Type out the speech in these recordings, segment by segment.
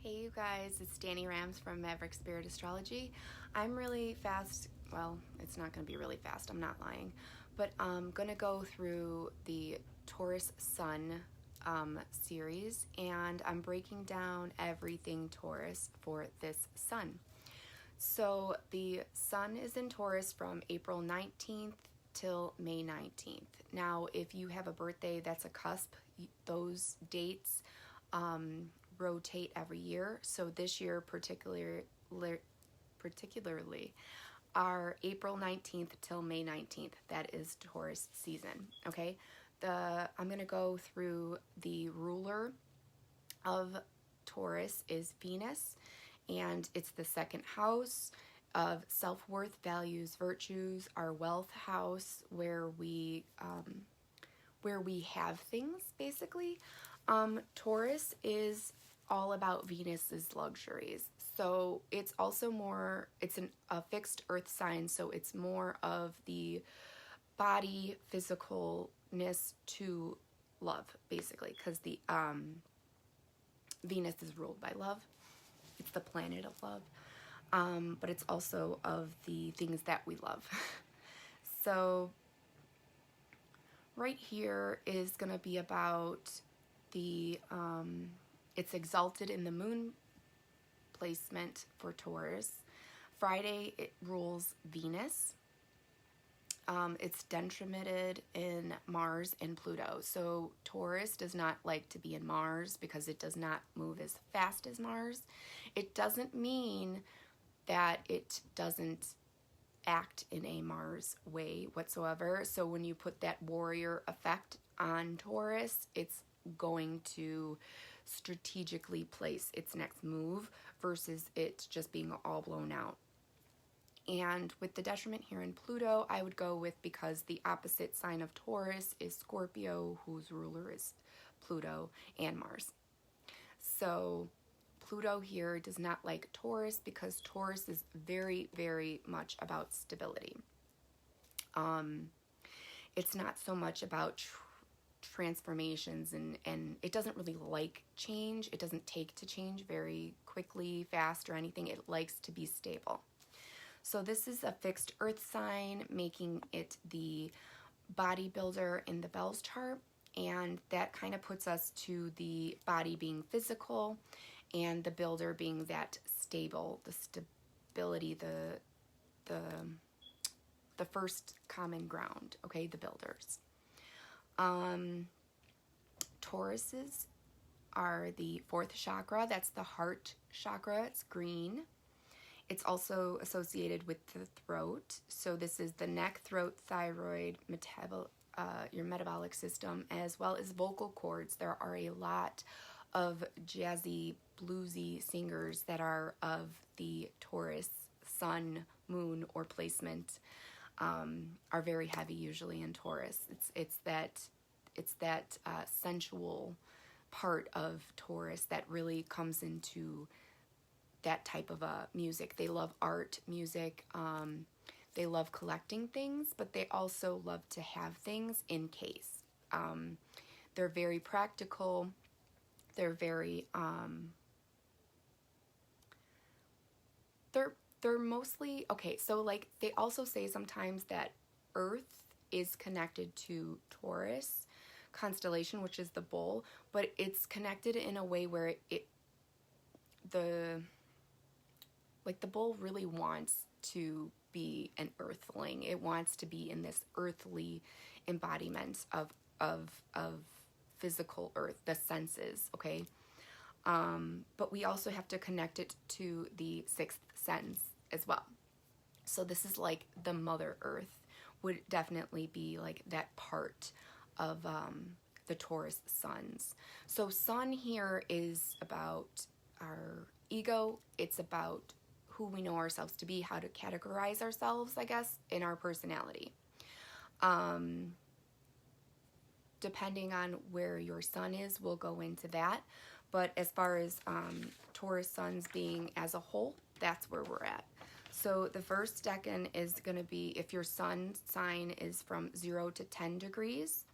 Hey you guys, it's Danny Rams from Maverick Spirit Astrology. I'm really fast, well, it's not going to be really fast, I'm not lying, but I'm going to go through the Taurus Sun series, and I'm breaking down everything Taurus for this sun. So the sun is in Taurus from April 19th till May 19th. Now, if you have a birthday that's a cusp, those dates rotate every year. So this year particularly are April 19th till May 19th. That is Taurus season, okay? I'm going to go through the ruler of Taurus is Venus, and it's the second house of self-worth, values, virtues, our wealth house, where we have things, basically. Taurus is all about Venus's luxuries. So it's also more, it's a fixed earth sign, so it's more of the body, physicalness to love, basically, because the Venus is ruled by love. It's the planet of love, but it's also of the things that we love. So right here is going to be about the it's exalted in the moon placement for Taurus. Friday, it rules Venus. It's detrimented in Mars and Pluto. So Taurus does not like to be in Mars because it does not move as fast as Mars. It doesn't mean that it doesn't act in a Mars way whatsoever. So when you put that warrior effect on Taurus, it's going to strategically place its next move versus it just being all blown out. And with the detriment here in Pluto, I would go with, because the opposite sign of Taurus is Scorpio, whose ruler is Pluto and Mars. So Pluto here does not like Taurus because Taurus is very, very much about stability. It's not so much about transformations, and it doesn't really like change. It doesn't take to change very quickly, fast, or anything. It likes to be stable. So this is a fixed earth sign, making it the bodybuilder in the Bell's chart, and that kind of puts us to the body being physical and the builder being that stable, the stability, the first common ground, okay, the builders. Tauruses are the fourth chakra. That's the heart chakra. It's green. It's also associated with the throat. So this is the neck, throat, thyroid, your metabolic system, as well as vocal cords. There are a lot of jazzy, bluesy singers that are of the Taurus sun, moon, or placement. Are very heavy usually in Taurus. It's that sensual part of Taurus that really comes into that type of music. They love art, music. They love collecting things, but they also love to have things in case. They're very practical. They're very they're mostly, okay, so like they also say sometimes that Earth is connected to Taurus constellation, which is the bull, but it's connected in a way where the bull really wants to be an earthling. It wants to be in this earthly embodiment of physical earth, the senses, okay? But we also have to connect it to the sixth sense as well. So this is like the Mother Earth would definitely be like that part of the Taurus suns. So sun here is about our ego. It's about who we know ourselves to be, how to categorize ourselves, I guess, in our personality. Depending on where your sun is, we'll go into that. But as far as Taurus suns being as a whole, that's where we're at. So the first decan is going to be if your sun sign is from 0 to 10 degrees.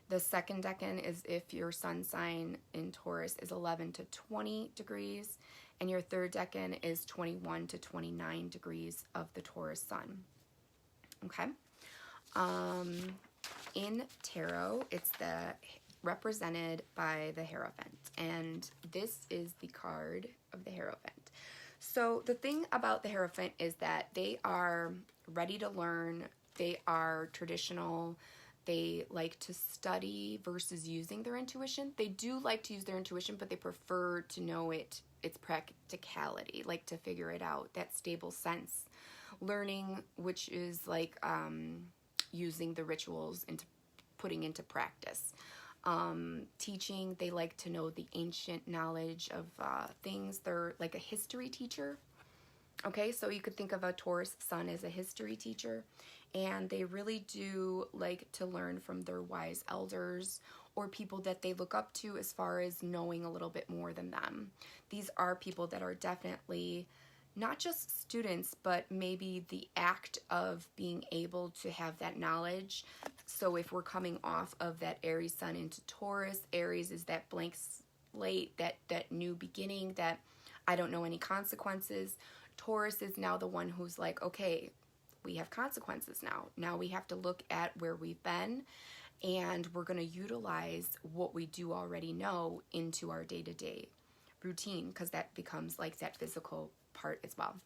The second decan is if your sun sign in Taurus is 11 to 20 degrees, and your third decan is 21 to 29 degrees of the Taurus sun. Okay. In tarot, it's represented by the Hierophant, and this is the card of the Hierophant. So the thing about the Hierophant is that they are ready to learn, they are traditional, they like to study versus using their intuition. They do like to use their intuition, but they prefer to know its practicality, like to figure it out, that stable sense. Learning, which is like using the rituals into putting into practice. Teaching, they like to know the ancient knowledge of things. They're like a history teacher. Okay, so you could think of a Taurus sun as a history teacher, and they really do like to learn from their wise elders or people that they look up to as far as knowing a little bit more than them. These are people that are definitely not just students, but maybe the act of being able to have that knowledge. So if we're coming off of that Aries sun into Taurus, Aries is that blank slate, that new beginning, that I don't know any consequences. Taurus is now the one who's like, okay, we have consequences now. Now we have to look at where we've been, and we're going to utilize what we do already know into our day-to-day routine, because that becomes like that physical part as well.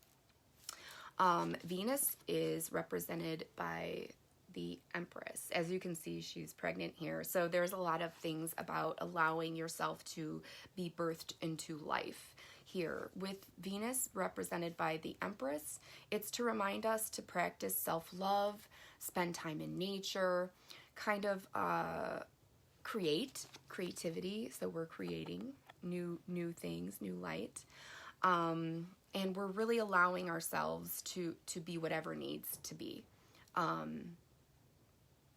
Venus is represented by the Empress. As you can see, she's pregnant here. So there's a lot of things about allowing yourself to be birthed into life here. With Venus represented by the Empress, it's to remind us to practice self-love, spend time in nature, kind of creativity. So we're creating new things, new light. And we're really allowing ourselves to be whatever needs to be.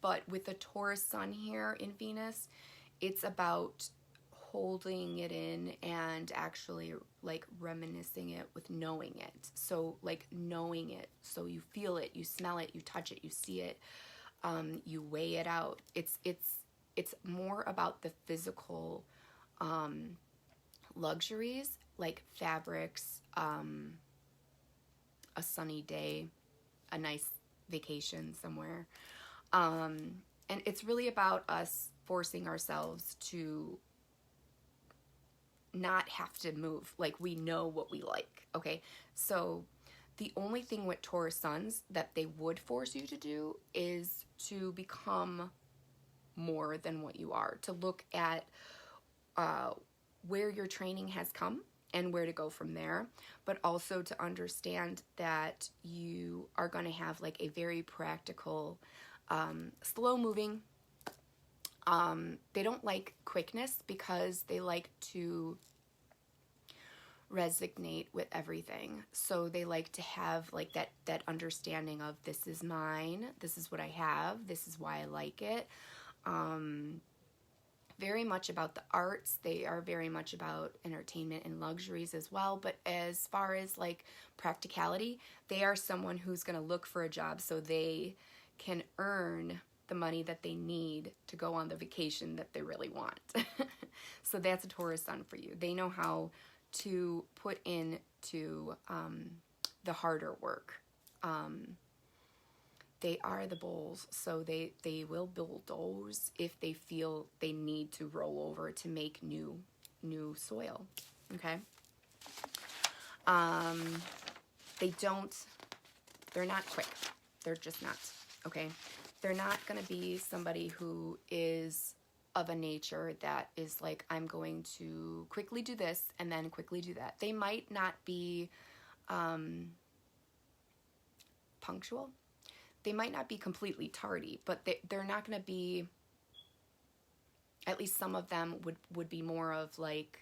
But with the Taurus sun here in Venus, it's about holding it in and actually like reminiscing it with knowing it. So like knowing it, so you feel it, you smell it, you touch it, you see it, you weigh it out. It's more about the physical luxuries, like fabrics, a sunny day, a nice vacation somewhere. And it's really about us forcing ourselves to not have to move. Like, we know what we like, okay? So the only thing with Taurus suns that they would force you to do is to become more than what you are, to look at where your training has come and where to go from there, but also to understand that you are going to have like a very practical, slow moving. They don't like quickness because they like to resonate with everything. So they like to have like that understanding of, this is mine, this is what I have, this is why I like it. Very much about the arts. They are very much about entertainment and luxuries as well. But as far as like practicality, they are someone who's going to look for a job so they can earn the money that they need to go on the vacation that they really want. So that's a Taurus sun for you. They know how to put into the harder work. They are the bulls, so they will bulldoze if they feel they need to roll over to make new soil. Okay. They're not quick. They're just not. Okay. They're not going to be somebody who is of a nature that is like, I'm going to quickly do this and then quickly do that. They might not be punctual. They might not be completely tardy, but they're not going to be, at least some of them would be more of like,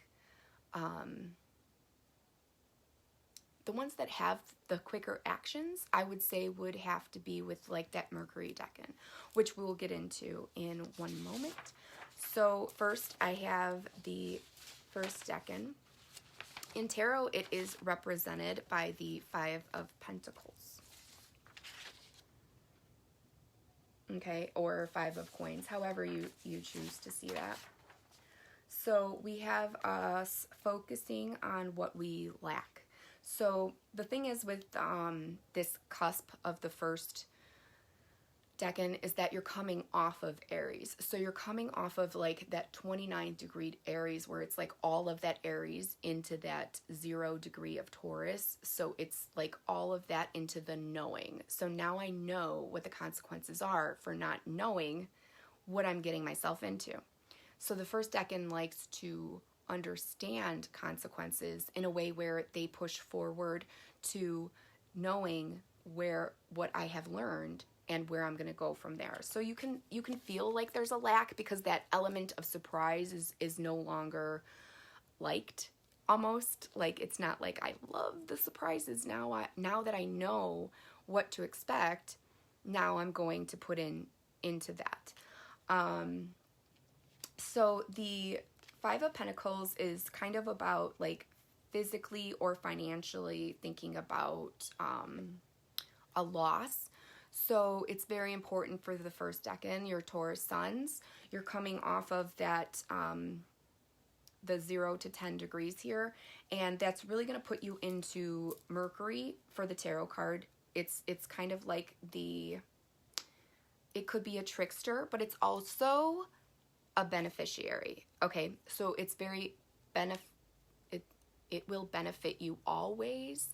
the ones that have the quicker actions, I would say would have to be with like that Mercury Decan, which we will get into in one moment. So first I have the first Decan. In tarot, it is represented by the Five of Pentacles. okay, or 5 of coins, however you choose to see that. So we have us focusing on what we lack. So the thing is with this cusp of the first Decan is that you're coming off of Aries. So you're coming off of like that 29-degree Aries where it's like all of that Aries into that 0 degree of Taurus. So it's like all of that into the knowing. So now I know what the consequences are for not knowing what I'm getting myself into. So the first Decan likes to understand consequences in a way where they push forward to knowing what I have learned and where I'm going to go from there. So you can feel like there's a lack because that element of surprise is no longer liked, almost. Like it's not like I love the surprises now. Now that I know what to expect, now I'm going to put into that. So the 5 of Pentacles is kind of about like physically or financially thinking about a loss. So it's very important for the first Decan, your Taurus suns. You're coming off of that, the 0 to 10 degrees here. And that's really going to put you into Mercury for the tarot card. It's kind of like it could be a trickster, but it's also a beneficiary. Okay, so it's very it will benefit you always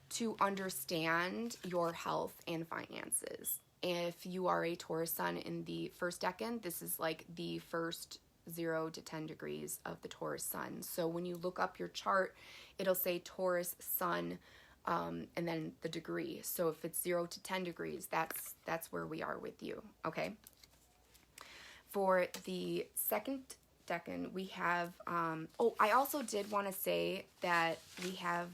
to understand your health and finances. If you are a Taurus sun in the first Decan, this is like the first 0 to 10 degrees of the Taurus sun. So when you look up your chart, it'll say Taurus sun and then the degree. So if it's 0 to 10 degrees, that's where we are with you, okay? For the second Decan, we have, I also did want to say that we have,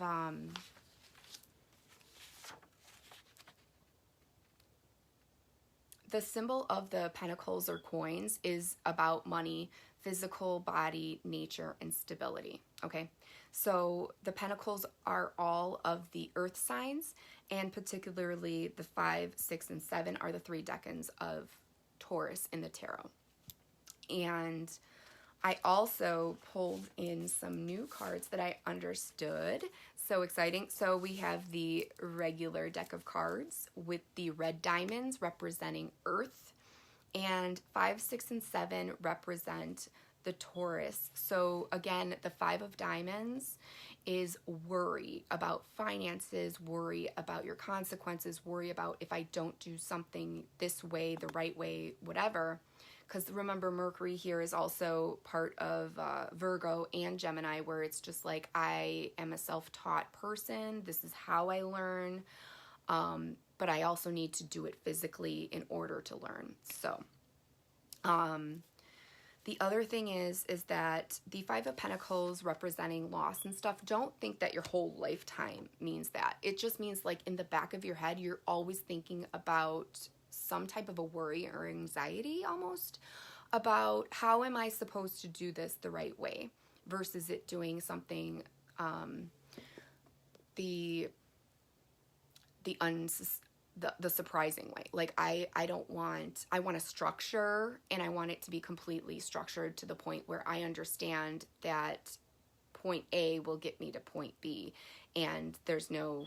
the symbol of the pentacles or coins is about money, physical body, nature, and stability, okay? So the pentacles are all of the earth signs, and particularly the 5, 6, and 7 are the 3 Decans of Taurus in the tarot. And I also pulled in some new cards that I understood. So exciting. So we have the regular deck of cards with the red diamonds representing Earth, and 5, 6, and 7 represent the Taurus. So again, the 5 of diamonds is worry about finances, worry about your consequences, worry about if I don't do something this way, the right way, whatever. Because remember, Mercury here is also part of Virgo and Gemini, where it's just like, I am a self-taught person. This is how I learn. But I also need to do it physically in order to learn. So the other thing is that the 5 of Pentacles representing loss and stuff, don't think that your whole lifetime means that. It just means like in the back of your head, you're always thinking about some type of a worry or anxiety almost about how am I supposed to do this the right way versus it doing something the surprising way. Like I want a structure, and I want it to be completely structured to the point where I understand that point A will get me to point B, and there's no,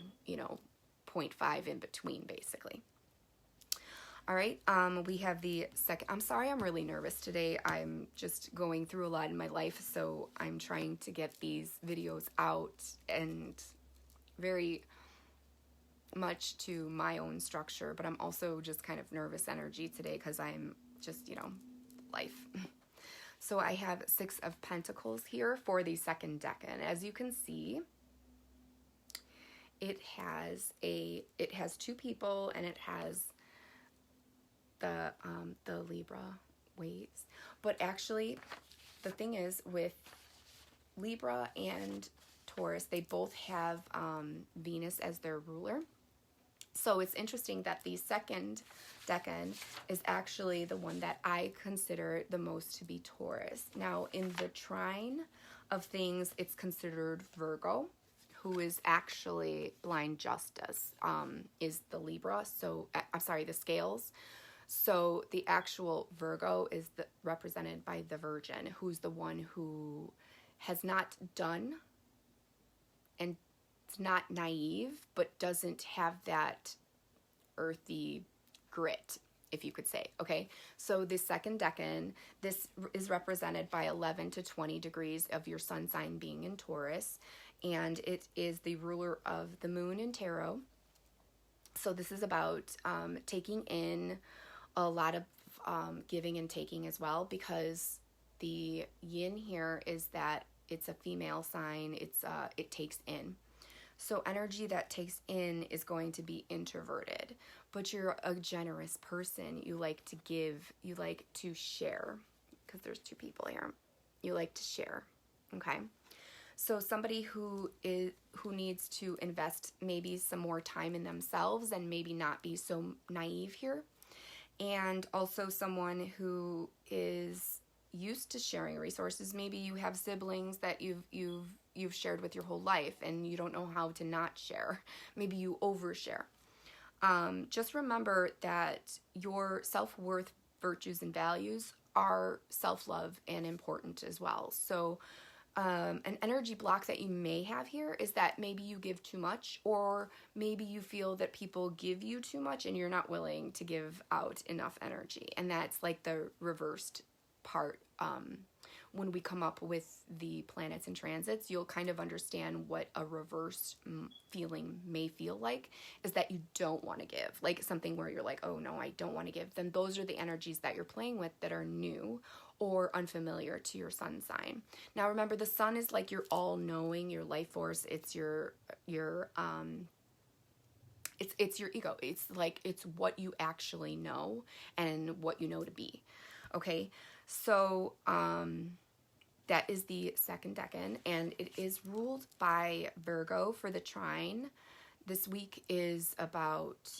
point 5 in between, basically. All right, we have the second. I'm sorry, I'm really nervous today. I'm just going through a lot in my life, so I'm trying to get these videos out and very much to my own structure, but I'm also just kind of nervous energy today because I'm just, life. So I have 6 of Pentacles here for the second Decan. As you can see, it has 2 people, and it has the Libra waves. But actually, the thing is with Libra and Taurus, they both have Venus as their ruler. So it's interesting that the second Decan is actually the one that I consider the most to be Taurus. Now, in the trine of things, it's considered Virgo, who is actually blind justice, is the Libra. So, I'm sorry, the scales. So the actual Virgo is represented by the Virgin, who's the one who has not done, and it's not naive, but doesn't have that earthy grit, if you could say. Okay, so the second decan, this is represented by 11 to 20 degrees of your sun sign being in Taurus, and it is the ruler of the moon in tarot. So this is about taking in a lot of giving and taking as well, because the yin here is that it's a female sign. It takes in. So energy that takes in is going to be introverted, but you're a generous person. You like to give, you like to share, because there's two people here. You like to share, okay? So somebody who needs to invest maybe some more time in themselves and maybe not be so naive here. And also someone who is used to sharing resources. Maybe you have siblings that you've shared with your whole life and you don't know how to not share. Maybe you overshare. Just remember that your self-worth, virtues, and values are self-love and important as well. So an energy block that you may have here is that maybe you give too much, or maybe you feel that people give you too much and you're not willing to give out enough energy. And that's like the reversed part. When we come up with the planets and transits, you'll kind of understand what a reverse feeling may feel like, is that you don't want to give, like something where you're like, oh no, I don't want to give. Then those are the energies that you're playing with that are new or unfamiliar to your sun sign. Now remember, the sun is like your all-knowing, your life force. It's your it's your ego. It's like, it's what you actually know and what you know to be. Okay, so that is the second decan, and it is ruled by Virgo for the trine. This week is about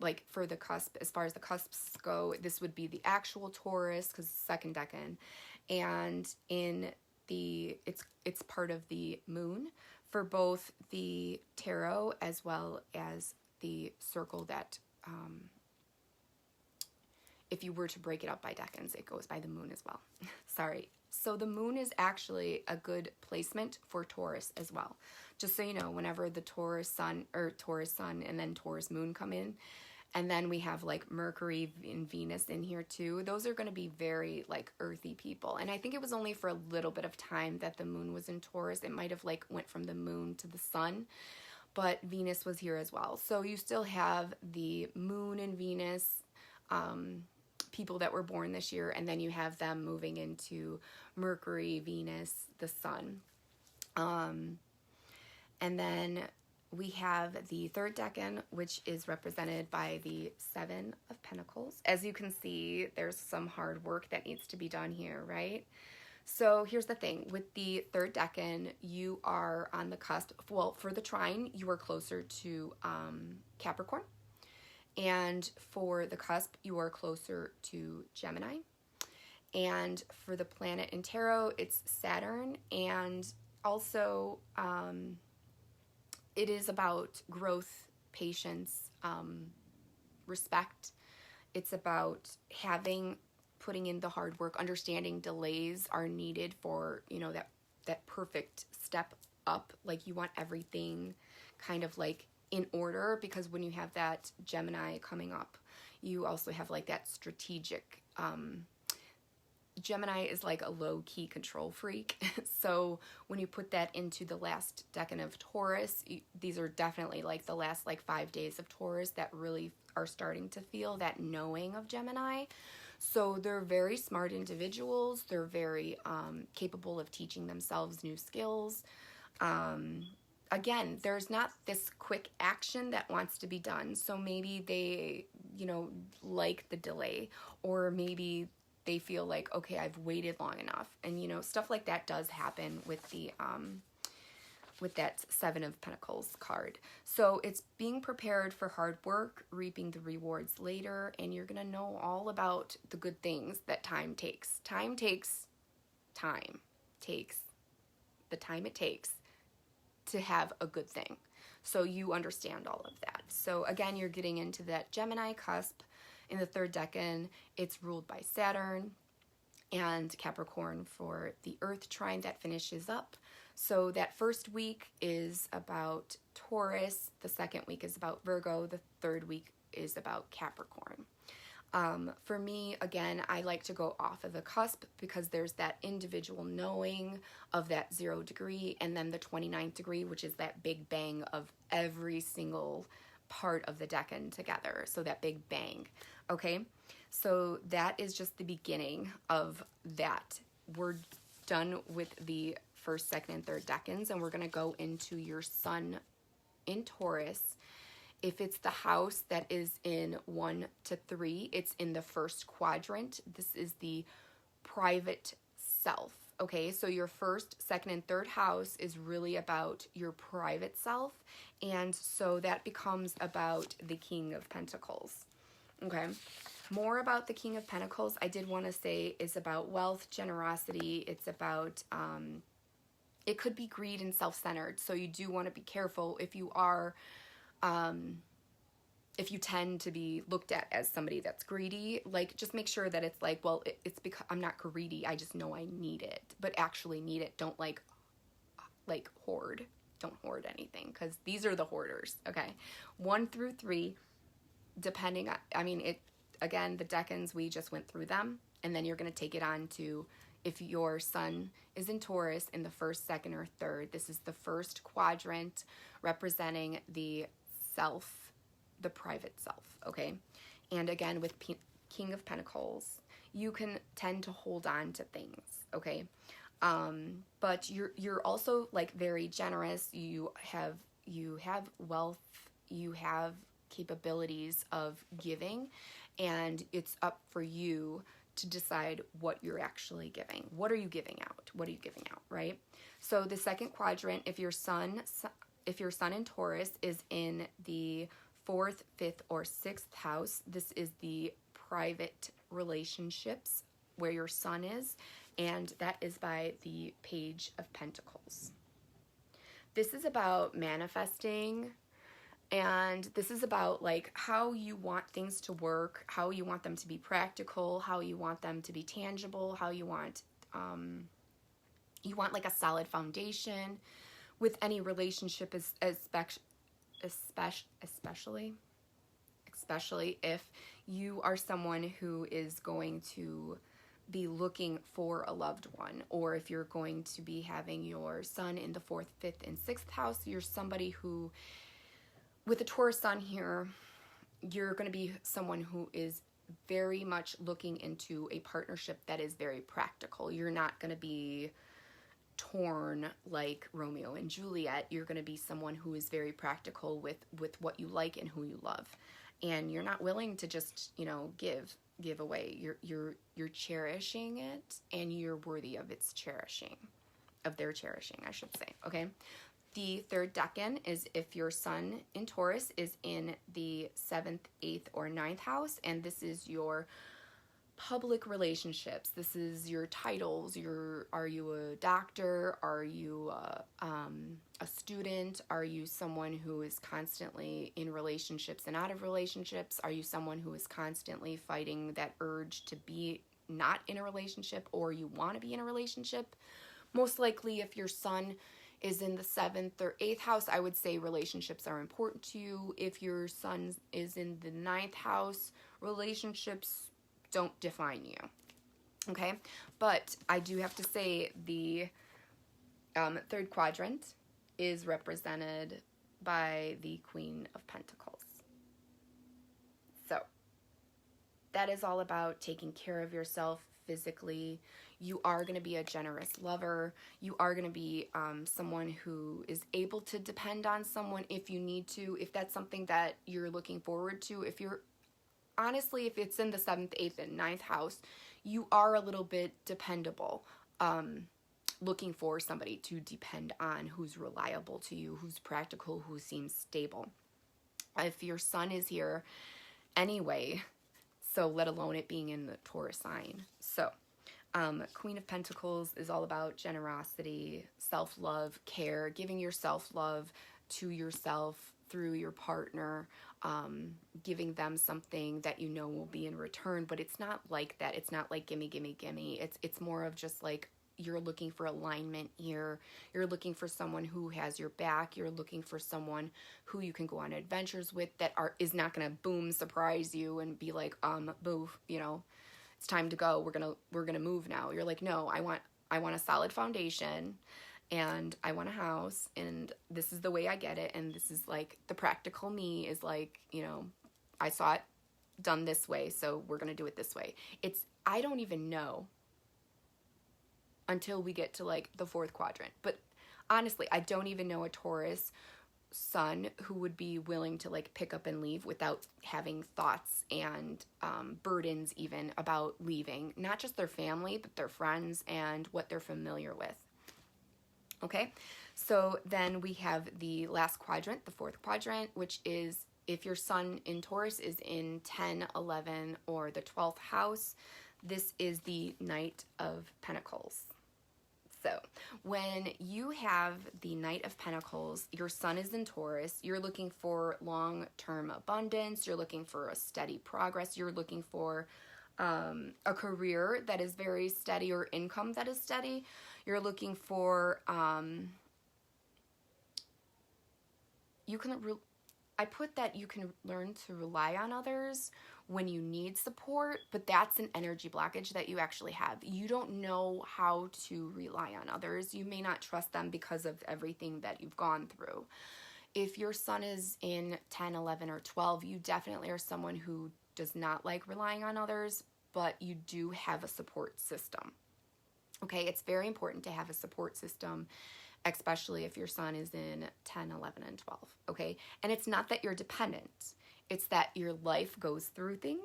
like for the cusp, as far as the cusps go, this would be the actual Taurus, because second decan, and in the it's part of the moon for both the tarot as well as the circle that if you were to break it up by decans, it goes by the moon as well. Sorry. So the moon is actually a good placement for Taurus as well. Just so you know, whenever the Taurus sun and then Taurus moon come in, and then we have like Mercury and Venus in here too, those are going to be very like earthy people. And I think it was only for a little bit of time that the moon was in Taurus. It might have like went from the moon to the sun, but Venus was here as well. So you still have the moon and Venus, people that were born this year, and then you have them moving into Mercury, Venus, the sun. And then we have the third decan, which is represented by the Seven of Pentacles. As you can see, there's some hard work that needs to be done here, right? So here's the thing. With the third decan, you are on the cusp. Well, for the trine, you are closer to Capricorn. And for the cusp, you are closer to Gemini. And for the planet in tarot, it's Saturn. And also, it is about growth, patience, respect. It's about putting in the hard work, understanding delays are needed for, you know, that perfect step up. Like, you want everything kind of like in order, because when you have that Gemini coming up, you also have like that strategic, Gemini is like a low-key control freak. So when you put that into the last decan of Taurus, these are definitely like the last like 5 days of Taurus that really are starting to feel that knowing of Gemini. So they're very smart individuals. They're very capable of teaching themselves new skills. Again, there's not this quick action that wants to be done. So maybe they, you know, like the delay, or maybe they feel like, okay, I've waited long enough. And, you know, stuff like that does happen with the, with that Seven of Pentacles card. So it's being prepared for hard work, reaping the rewards later, and you're going to know all about the good things that time takes. Time takes time. Takes the time it takes to have a good thing. So you understand all of that. So again, you're getting into that Gemini cusp, In the third decan, it's ruled by Saturn, and Capricorn for the Earth trine that finishes up. So that first week is about Taurus, the second week is about Virgo, the third week is about Capricorn. For me, again, I like to go off of the cusp because there's that individual knowing of that 0 degree, and then the 29th degree, which is that big bang of every single part of the decan together. So that big bang, okay? So that is just the beginning of that. We're done with the first, second, and third decans, and we're going to go into your sun in Taurus. If it's the house that is in 1 to 3, it's in the first quadrant. This is the private self, okay? So your first, second, and third house is really about your private self, and so that becomes about the King of Pentacles, okay? More about the King of Pentacles, I did want to say, is about wealth, generosity. It's about, it could be greed and self-centered, so you do want to be careful if you are... if you tend to be looked at as somebody that's greedy, like, just make sure that it's like, well, it's because I'm not greedy, I just know I need it, but actually need it. Don't like hoard. Don't hoard anything, because these are the hoarders, okay? 1 through 3, depending on, I mean, it, again, the decans, we just went through them, and then you're going to take it on to, if your sun is in Taurus in the first, second, or third, this is the first quadrant representing the self, the private self, okay? And again, with King of Pentacles, you can tend to hold on to things, okay? But you're also like very generous. You have wealth, you have capabilities of giving, and it's up for you to decide what you're actually giving. What are you giving out? What are you giving out, right? So the second quadrant, if your sun in Taurus is in the 4th, 5th, or 6th house, this is the private relationships where your sun is, and that is by the Page of Pentacles. This is about manifesting, and this is about like how you want things to work, how you want them to be practical, how you want them to be tangible, how you want like a solid foundation with any relationship, especially if you are someone who is going to be looking for a loved one, or if you're going to be having your sun in the 4th, 5th, and 6th house, you're somebody who, with the Taurus sun here, you're going to be someone who is very much looking into a partnership that is very practical. You're not going to be torn like Romeo and Juliet. You're going to be someone who is very practical with what you like and who you love, and you're not willing to just, you know, give away. You're cherishing it, and you're worthy of its cherishing, of their cherishing, I should say, okay? The third decan is if your sun in Taurus is in the 7th, 8th, or 9th house, and this is your public relationships. This is your titles. Are you a doctor? Are you a student? Are you someone who is constantly in relationships and out of relationships? Are you someone who is constantly fighting that urge to be not in a relationship, or you want to be in a relationship? Most likely, if your sun is in the 7th or 8th house, I would say relationships are important to you. If your sun is in the 9th house, relationships don't define you, okay? But I do have to say the third quadrant is represented by the Queen of Pentacles. So that is all about taking care of yourself physically. You are going to be a generous lover. You are going to be someone who is able to depend on someone if you need to, if that's something that you're looking forward to. If you're honestly, if it's in the 7th, 8th, and 9th house, you are a little bit dependable, looking for somebody to depend on who's reliable to you, who's practical, who seems stable. If your sun is here anyway, so let alone it being in the Taurus sign. So, Queen of Pentacles is all about generosity, self-love, care, giving yourself love to yourself through your partner, giving them something that you know will be in return, but it's not like that. It's not like gimme, gimme, gimme. It's more of just like, you're looking for alignment here. You're looking for someone who has your back. You're looking for someone who you can go on adventures with that is not going to boom surprise you and be like, boo, you know, it's time to go. We're going to move now. You're like, no, I want a solid foundation, and I want a house, and this is the way I get it. And this is like, the practical me is like, you know, I saw it done this way, so we're going to do it this way. I don't even know until we get to like the 4th quadrant. But honestly, I don't even know a Taurus sun who would be willing to like pick up and leave without having thoughts and burdens even about leaving. Not just their family, but their friends and what they're familiar with. Okay, so then we have the last quadrant, the 4th quadrant, which is if your sun in Taurus is in 10, 11, or the 12th house. This is the Knight of Pentacles. So when you have the Knight of Pentacles, your sun is in Taurus, you're looking for long-term abundance, you're looking for a steady progress, you're looking for a career that is very steady or income that is steady. You're looking for, I put that you can learn to rely on others when you need support, but that's an energy blockage that you actually have. You don't know how to rely on others. You may not trust them because of everything that you've gone through. If your sun is in 10, 11, or 12, you definitely are someone who does not like relying on others, but you do have a support system. Okay, it's very important to have a support system, especially if your sun is in 10, 11, and 12, okay? And it's not that you're dependent. It's that your life goes through things,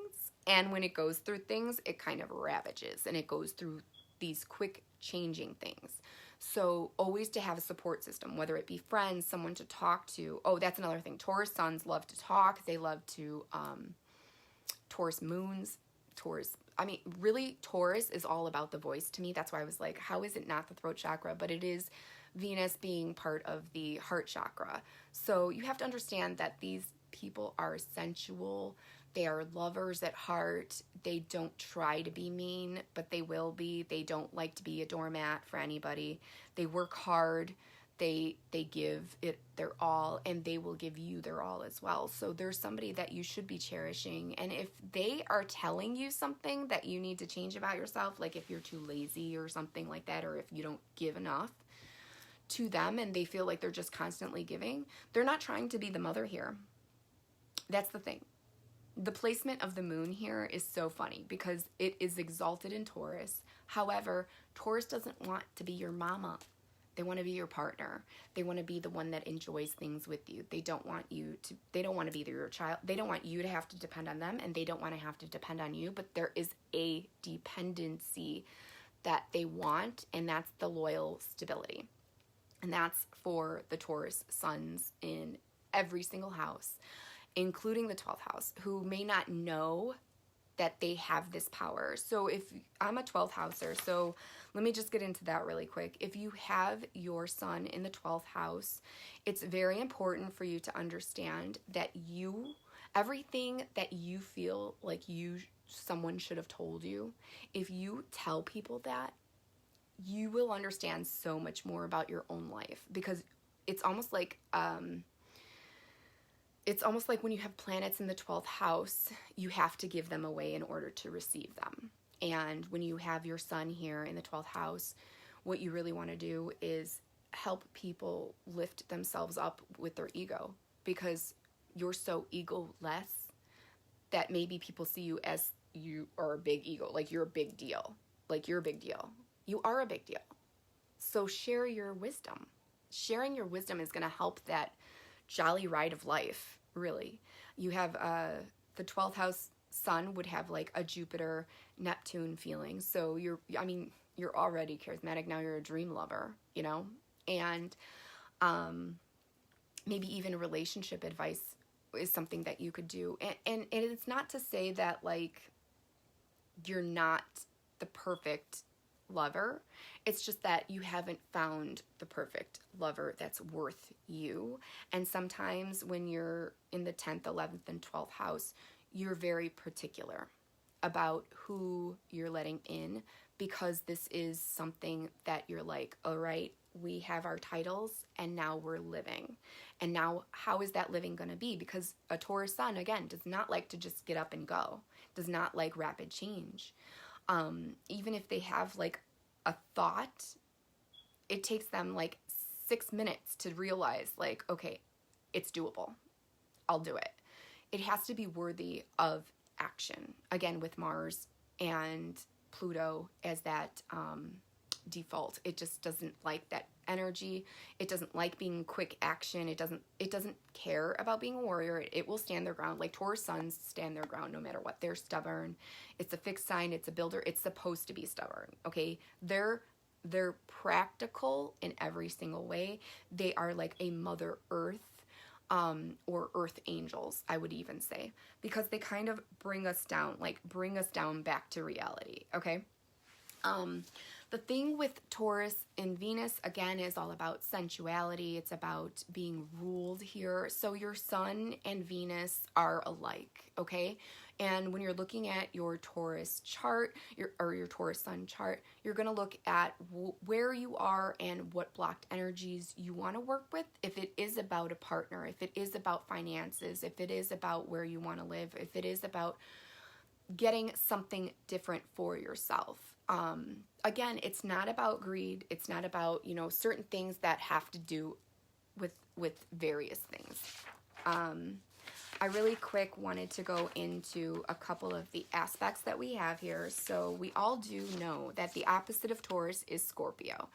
and when it goes through things, it kind of ravages, and it goes through these quick changing things. So always to have a support system, whether it be friends, someone to talk to. Oh, that's another thing. Taurus suns love to talk. They love to, Taurus moons, really Taurus is all about the voice to me. That's why I was like, how is it not the throat chakra? But it is Venus being part of the heart chakra. So you have to understand that these people are sensual. They are lovers at heart. They don't try to be mean, but they will be. They don't like to be a doormat for anybody. They work hard. They give it their all, and they will give you their all as well. So there's somebody that you should be cherishing. And if they are telling you something that you need to change about yourself, like if you're too lazy or something like that, or if you don't give enough to them and they feel like they're just constantly giving, they're not trying to be the mother here. That's the thing. The placement of the moon here is so funny because it is exalted in Taurus. However, Taurus doesn't want to be your mama. They want to be your partner. They want to be the one that enjoys things with you. They don't want to be your child. They don't want you to have to depend on them, and they don't want to have to depend on you, but there is a dependency that they want, and that's the loyal stability. And that's for the Taurus suns in every single house, including the 12th house, who may not know that they have this power. So if I'm a 12th houser, so let me just get into that really quick. If you have your sun in the 12th house, it's very important for you to understand that everything that you feel like someone should have told you, if you tell people that, you will understand so much more about your own life, because it's almost like when you have planets in the 12th house, you have to give them away in order to receive them. And when you have your sun here in the 12th house, what you really want to do is help people lift themselves up with their ego, because you're so ego-less that maybe people see you as you are a big ego, like you're a big deal. Like you're a big deal. You are a big deal. So share your wisdom. Sharing your wisdom is going to help that jolly ride of life, really. You have the 12th house sun would have like a Jupiter, Neptune feeling. So you're already charismatic. Now you're a dream lover, you know? And maybe even relationship advice is something that you could do. And it's not to say that like you're not the perfect lover. It's just that you haven't found the perfect lover that's worth you. And sometimes when you're in the 10th, 11th, and 12th house, you're very particular about who you're letting in, because this is something that you're like, all right, we have our titles and now we're living. And now how is that living going to be? Because a Taurus sun, again, does not like to just get up and go, does not like rapid change. Even if they have like a thought, it takes them like 6 minutes to realize like, okay, it's doable. I'll do it. It has to be worthy of action. Again, with Mars and Pluto as that default. It just doesn't like that energy. It doesn't like being quick action. It doesn't care about being a warrior. It will stand their ground. Like Taurus suns stand their ground no matter what. They're stubborn. It's a fixed sign. It's a builder. It's supposed to be stubborn. Okay? They're practical in every single way. They are like a Mother Earth, or earth angels, I would even say, because they kind of bring us down back to reality. Okay? The thing with Taurus and Venus, again, is all about sensuality. It's about being ruled here. So your sun and Venus are alike, okay? And when you're looking at your Taurus chart, your Taurus sun chart, you're going to look at where you are and what blocked energies you want to work with. If it is about a partner, if it is about finances, if it is about where you want to live, if it is about getting something different for yourself. Again, it's not about greed. It's not about, certain things that have to do with various things. I really quick wanted to go into a couple of the aspects that we have here. So we all do know that the opposite of Taurus is Scorpio.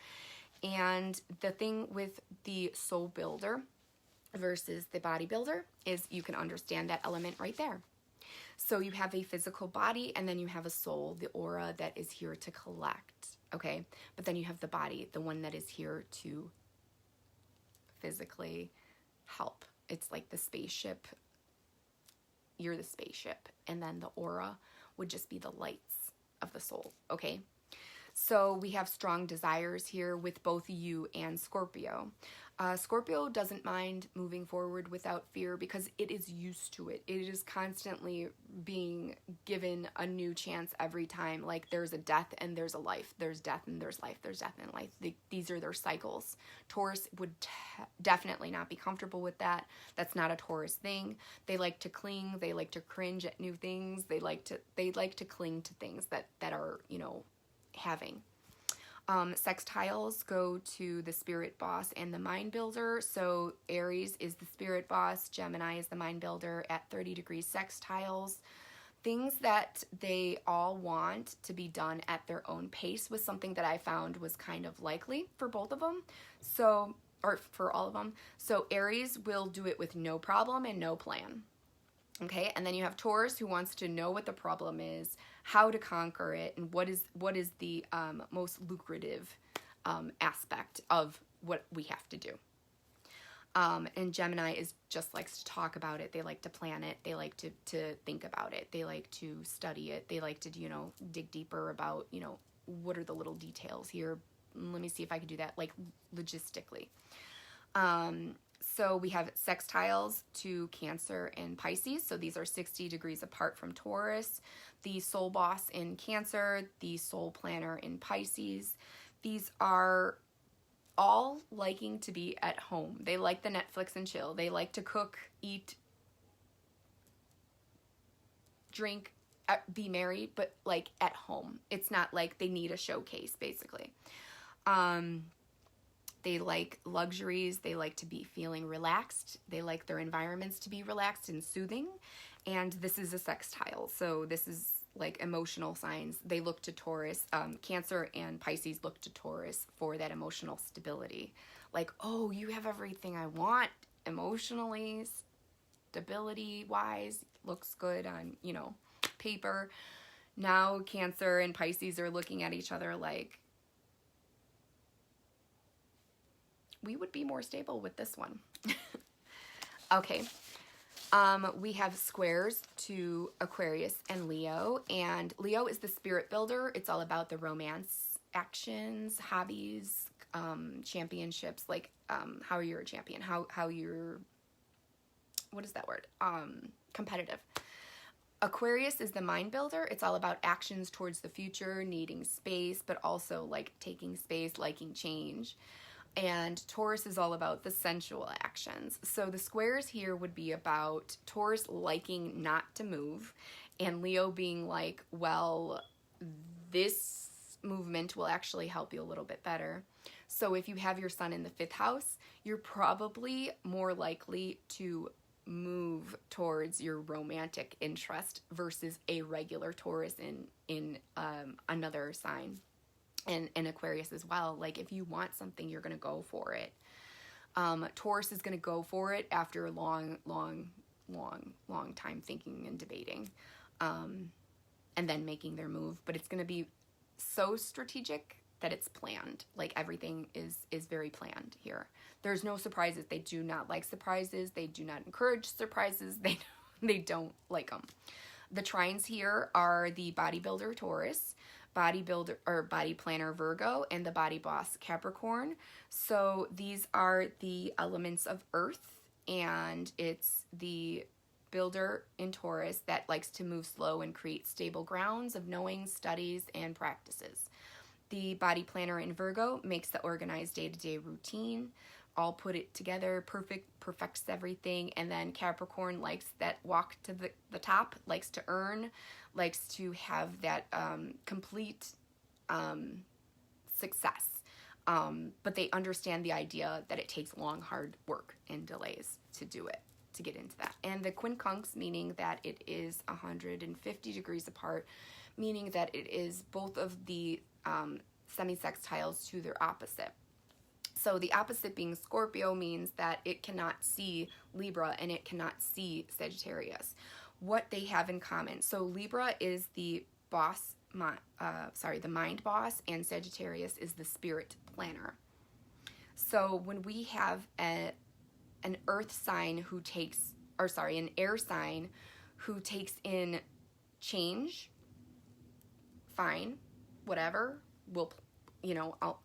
And the thing with the soul builder versus the bodybuilder is you can understand that element right there. So you have a physical body, and then you have a soul, the aura that is here to collect, okay? But then you have the body, the one that is here to physically help. It's like the spaceship. You're the spaceship, and then the aura would just be the lights of the soul, okay? So we have strong desires here with both you and Scorpio. Scorpio doesn't mind moving forward without fear because it is used to it. It is constantly being given a new chance every time. Like there's a death and there's a life. There's death and there's life. There's death and life. These are their cycles. Taurus would definitely not be comfortable with that. That's not a Taurus thing. They like to cling. They like to cringe at new things. They like to cling to things that are, having. Sextiles go to the spirit boss and the mind builder. So Aries is the spirit boss. Gemini is the mind builder at 30 degrees sextiles. Things that they all want to be done at their own pace was something that I found was kind of likely for both of them. Or for all of them. So Aries will do it with no problem and no plan. Okay, and then you have Taurus, who wants to know what the problem is, how to conquer it, and what is the most lucrative aspect of what we have to do. And Gemini just likes to talk about it. They like to plan it. They like to think about it. They like to study it. They like to dig deeper about what are the little details here. Let me see if I can do that like logistically. So we have sextiles to Cancer and Pisces. So these are 60 degrees apart from Taurus. The soul boss in Cancer, the soul planner in Pisces. These are all liking to be at home. They like the Netflix and chill. They like to cook, eat, drink, be merry, but like at home. It's not like they need a showcase, basically. They like luxuries. They like to be feeling relaxed. They like their environments to be relaxed and soothing. And this is a sextile. So this is like emotional signs. They look to Taurus. Cancer and Pisces look to Taurus for that emotional stability. Like, oh, you have everything I want emotionally, stability-wise. Looks good on, paper. Now Cancer and Pisces are looking at each other like, we would be more stable with this one. Okay. We have squares to Aquarius and Leo. And Leo is the spirit builder. It's all about the romance actions, hobbies, championships, like how you're a champion, how you're, what is that word? Competitive. Aquarius is the mind builder. It's all about actions towards the future, needing space, but also like taking space, liking change. And Taurus is all about the sensual actions. So the squares here would be about Taurus liking not to move, and Leo being like, well, this movement will actually help you a little bit better. So if you have your sun in the 5th house, you're probably more likely to move towards your romantic interest versus a regular Taurus in another sign. And Aquarius as well. Like if you want something, you're going to go for it. Taurus is going to go for it after a long time thinking and debating, and then making their move. But it's going to be so strategic that it's planned. Like everything is very planned here. There's no surprises. They do not like surprises. They do not encourage surprises. They don't like them. The trines here are the bodybuilder Taurus, bodybuilder or body planner Virgo, and the body boss Capricorn. So these are the elements of Earth, and it's the builder in Taurus that likes to move slow and create stable grounds of knowing, studies, and practices. The body planner in Virgo makes the organized day-to-day routine, all put it together, perfects everything. And then Capricorn likes that walk to the top, likes to earn, likes to have that complete success. But they understand the idea that it takes long, hard work and delays to do it, to get into that. And the quincunx, meaning that it is 150 degrees apart, meaning that it is both of the semi-sextiles to their opposite. So the opposite being Scorpio means that it cannot see Libra and it cannot see Sagittarius. What they have in common. So Libra is the boss, the mind boss, and Sagittarius is the spirit planner. So when we have an earth sign who takes, an air sign who takes in change, fine, whatever,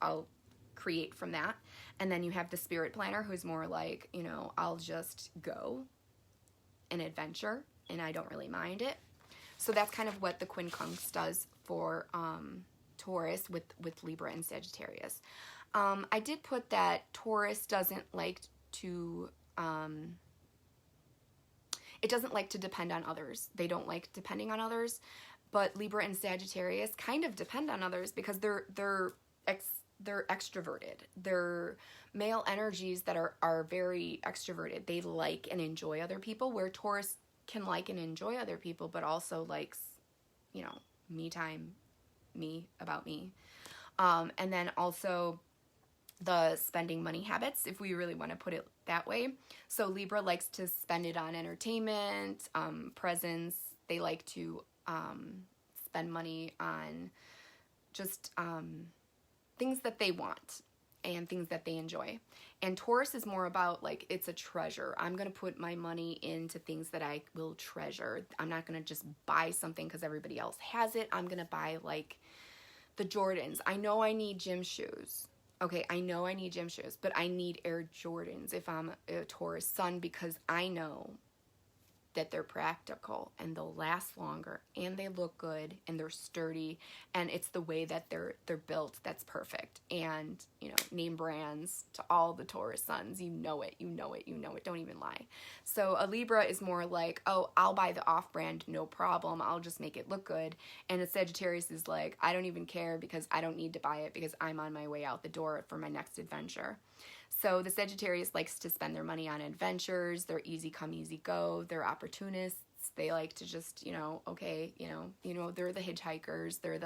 I'll create from that. And then you have the spirit planner who's more like, I'll just go and adventure and I don't really mind it. So that's kind of what the quincunx does for Taurus with Libra and Sagittarius. I did put that Taurus doesn't like to it doesn't like to depend on others. They don't like depending on others, but Libra and Sagittarius kind of depend on others because they're extroverted. They're male energies that are very extroverted. They like and enjoy other people, where Taurus can like and enjoy other people, but also likes, me time, me, about me. And then also the spending money habits, if we really want to put it that way. So Libra likes to spend it on entertainment, presents. They like to spend money on just things that they want and things that they enjoy. And Taurus is more about like, it's a treasure. I'm going to put my money into things that I will treasure. I'm not going to just buy something because everybody else has it. I'm going to buy like the Jordans. I know I need gym shoes. Okay, I know I need gym shoes, but I need Air Jordans if I'm a Taurus sun, because I know that they're practical and they'll last longer and they look good and they're sturdy, and it's the way that they're built that's perfect. And name brands to all the Taurus suns, you know it, don't even lie. So a Libra is more like, oh, I'll buy the off-brand, no problem, I'll just make it look good. And a Sagittarius is like, I don't even care because I don't need to buy it because I'm on my way out the door for my next adventure. So the Sagittarius likes to spend their money on adventures. They're easy come, easy go. They're opportunists. They like to just, they're the hitchhikers. They're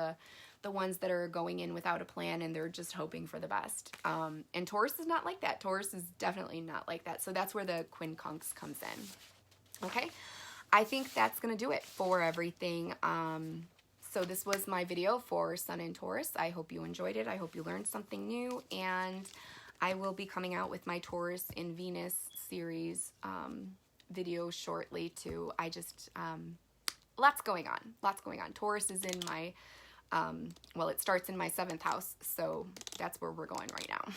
the ones that are going in without a plan and they're just hoping for the best. And Taurus is not like that. Taurus is definitely not like that. So that's where the quincunx comes in. Okay. I think that's going to do it for everything. So this was my video for Sun and Taurus. I hope you enjoyed it. I hope you learned something new, and I will be coming out with my Taurus and Venus series video shortly too. I just, lots going on. Taurus is in my well, it starts in my 7th house, so that's where we're going right now.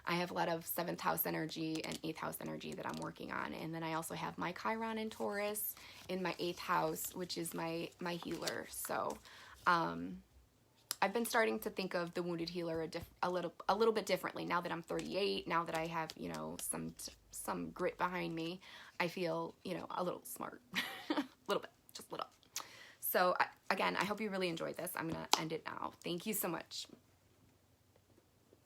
I have a lot of 7th house energy and 8th house energy that I'm working on. And then I also have my Chiron in Taurus in my 8th house, which is my healer. So I've been starting to think of the wounded healer a little bit differently now that I'm 38. Now that I have, you know, some grit behind me, I feel, you know, a little smart, a little bit, just a little. So again, I hope you really enjoyed this. I'm gonna end it now. Thank you so much.